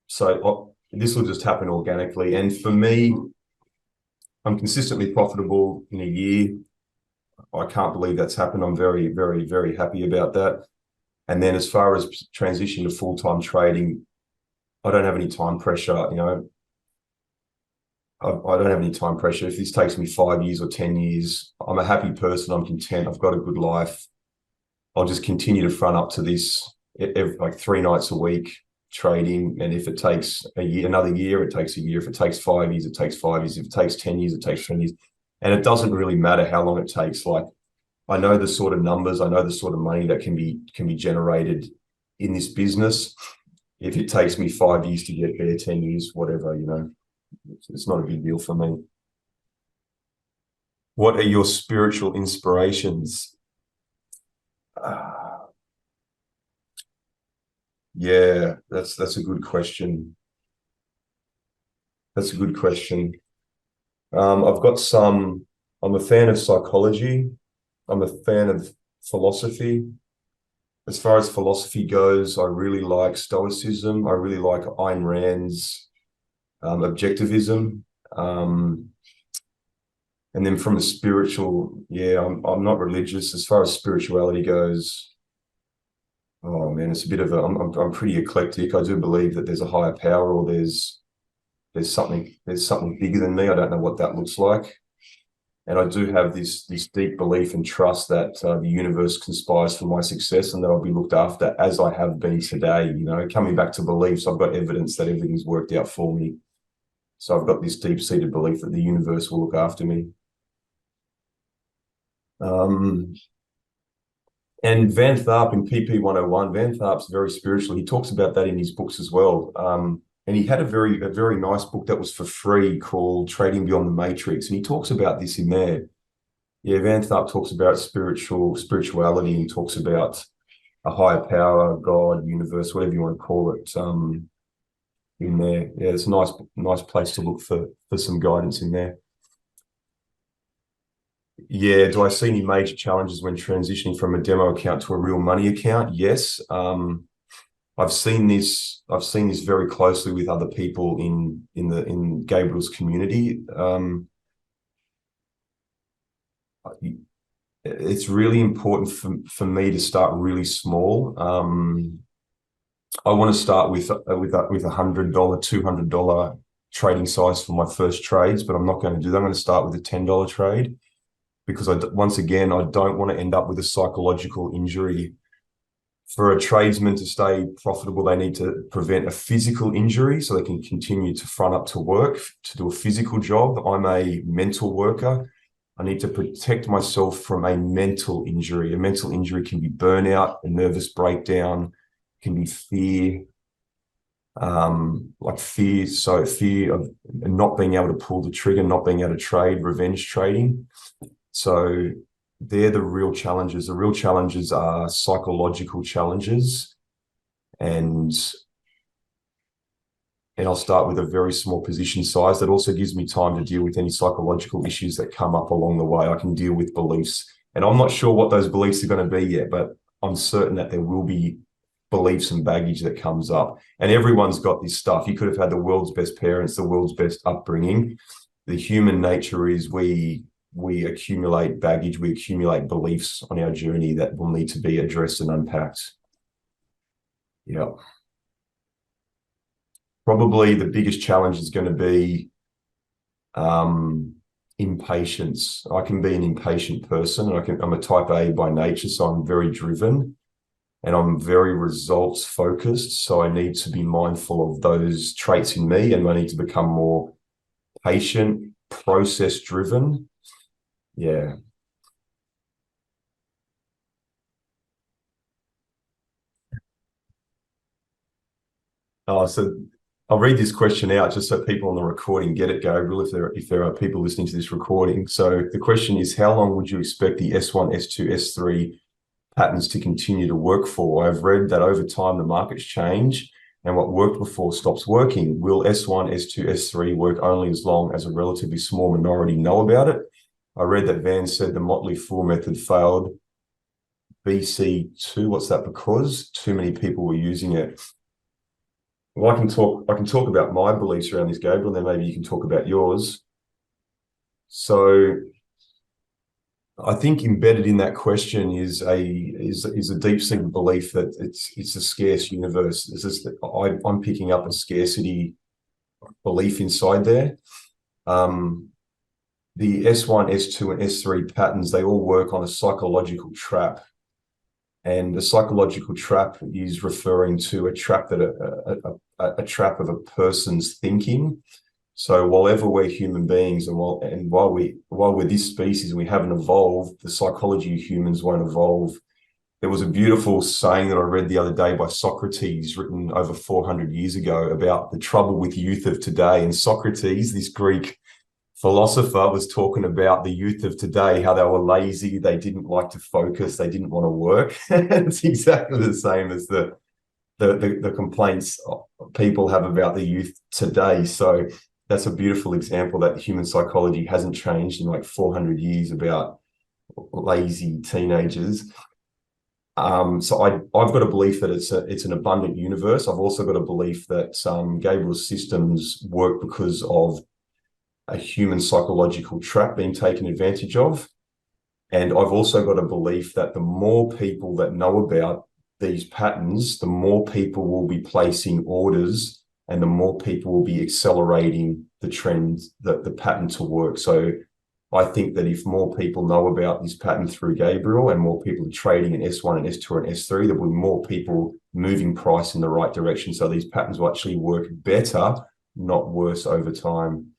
So this will just happen organically. And for me, I'm consistently profitable in a year. I can't believe that's happened. I'm very, very, very happy about that. And then as far as transition to full-time trading, I don't have any time pressure. You know, I don't have any time pressure. If this takes me 5 years or 10 years, I'm a happy person. I'm content. I've got a good life. I'll just continue to front up to this like 3 nights a week trading. And if it takes a year, another year, it takes a year. If it takes 5 years, it takes 5 years. If it takes 10 years, it takes 10 years. And it doesn't really matter how long it takes. Like, I know the sort of numbers, I know the sort of money that can be generated in this business. If it takes me 5 years to get there, 10 years, whatever, you know, it's not a big deal for me. What are your spiritual inspirations? Yeah, that's a good question. That's a good question. I've got some. I'm a fan of psychology. I'm a fan of philosophy. As far as philosophy goes, I really like Stoicism. I really like Ayn Rand's objectivism. And then from a spiritual, yeah, I'm not religious. As far as spirituality goes, oh man, it's a bit of a. I'm pretty eclectic. I do believe that there's a higher power, or there's something bigger than me. I don't know what that looks like. And I do have this deep belief and trust that the universe conspires for my success, and that I'll be looked after as I have been today. You know, coming back to beliefs, I've got evidence that everything's worked out for me. So I've got this deep-seated belief that the universe will look after me. And Van Tharp in PP 101, Van Tharp's very spiritual. He talks about that in his books as well. And he had a very nice book that was for free called Trading Beyond the Matrix. And he talks about this in there. Yeah, Van Tharp talks about spirituality, and talks about a higher power, God, universe, whatever you want to call it, in there. Yeah, it's a nice place to look for some guidance in there. Yeah, do I see any major challenges when transitioning from a demo account to a real money account? Yes. I've seen this very closely with other people in Gabriel's community. It's really important for me to start really small. I want to start with a $100, $200 trading size for my first trades, but I'm not going to do that. I'm going to start with a $10 trade, because once again, I don't want to end up with a psychological injury. For a tradesman to stay profitable, they need to prevent a physical injury so they can continue to front up to work, to do a physical job. I'm a mental worker. I need to protect myself from a mental injury. A mental injury can be burnout, a nervous breakdown, can be fear, like fear. So fear of not being able to pull the trigger, not being able to trade, revenge trading. So they're the real challenges. The real challenges are psychological challenges. And I'll start with a very small position size. That also gives me time to deal with any psychological issues that come up along the way. I can deal with beliefs. And I'm not sure what those beliefs are going to be yet, but I'm certain that there will be beliefs and baggage that comes up. And everyone's got this stuff. You could have had the world's best parents, the world's best upbringing. The human nature is we accumulate baggage, we accumulate beliefs on our journey that will need to be addressed and unpacked. Yeah. Probably the biggest challenge is going to be impatience. I can be an impatient person. I'm a type A by nature, so I'm very driven and I'm very results focused. So I need to be mindful of those traits in me, and I need to become more patient, process driven. Yeah. Oh, so I'll read this question out just so people on the recording get it, Gabriel, if there are people listening to this recording. So the question is, how long would you expect the S1, S2, S3 patterns to continue to work for? I've read that over time the markets change and what worked before stops working. Will S1, S2, S3 work only as long as a relatively small minority know about it? I read that Van said the Motley Fool method failed BC2. What's that? Because too many people were using it. Well, I can talk about my beliefs around this, Gabriel, and then maybe you can talk about yours. So I think embedded in that question is a deep-seated belief that it's a scarce universe. I'm picking up a scarcity belief inside there. The S1, S2, and S3 patterns, they all work on a psychological trap. And the psychological trap is referring to a trap a trap of a person's thinking. So while we're human beings, and while we're this species, we haven't evolved, the psychology of humans won't evolve. There was a beautiful saying that I read the other day by Socrates, written over 400 years ago, about the trouble with youth of today. And Socrates, this Greek philosopher, was talking about the youth of today, how they were lazy, they didn't like to focus, they didn't want to work. It's exactly the same as the complaints people have about the youth today. So that's a beautiful example that human psychology hasn't changed in like 400 years about lazy teenagers. So I've got a belief that it's an abundant universe. I've also got a belief that Gabriel's systems work because of a human psychological trap being taken advantage of. And I've also got a belief that the more people that know about these patterns, the more people will be placing orders and the more people will be accelerating the trend, the pattern to work. So I think that if more people know about this pattern through Gabriel and more people are trading in S1 and S2 and S3, there will be more people moving price in the right direction. So these patterns will actually work better, not worse over time.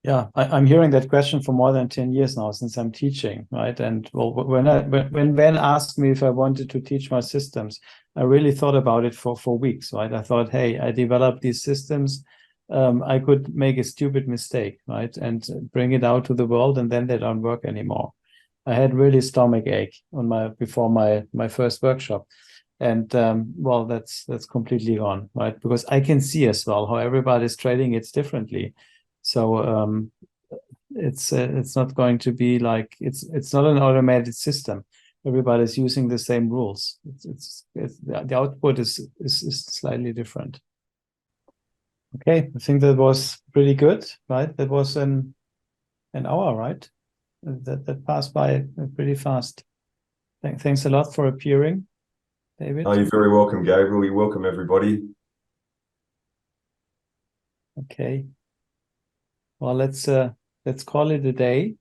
Yeah, I'm hearing that question for more than 10 years now since I'm teaching, right? And well, when Ben asked me if I wanted to teach my systems, I really thought about it for weeks, right? I thought, hey, I developed these systems. I could make a stupid mistake, right? And bring it out to the world and then they don't work anymore. I had really stomach ache before my first workshop. And well, that's completely gone, right? Because I can see as well how everybody's trading it differently. So it's not going to be like it's not an automated system. Everybody's using the same rules. The output is slightly different. Okay, I think that was pretty good, right? That was an hour, right? That passed by pretty fast. Thanks a lot for appearing, David. Oh, you're very welcome, Gabriel. You're welcome, everybody. Okay. Well, let's call it a day.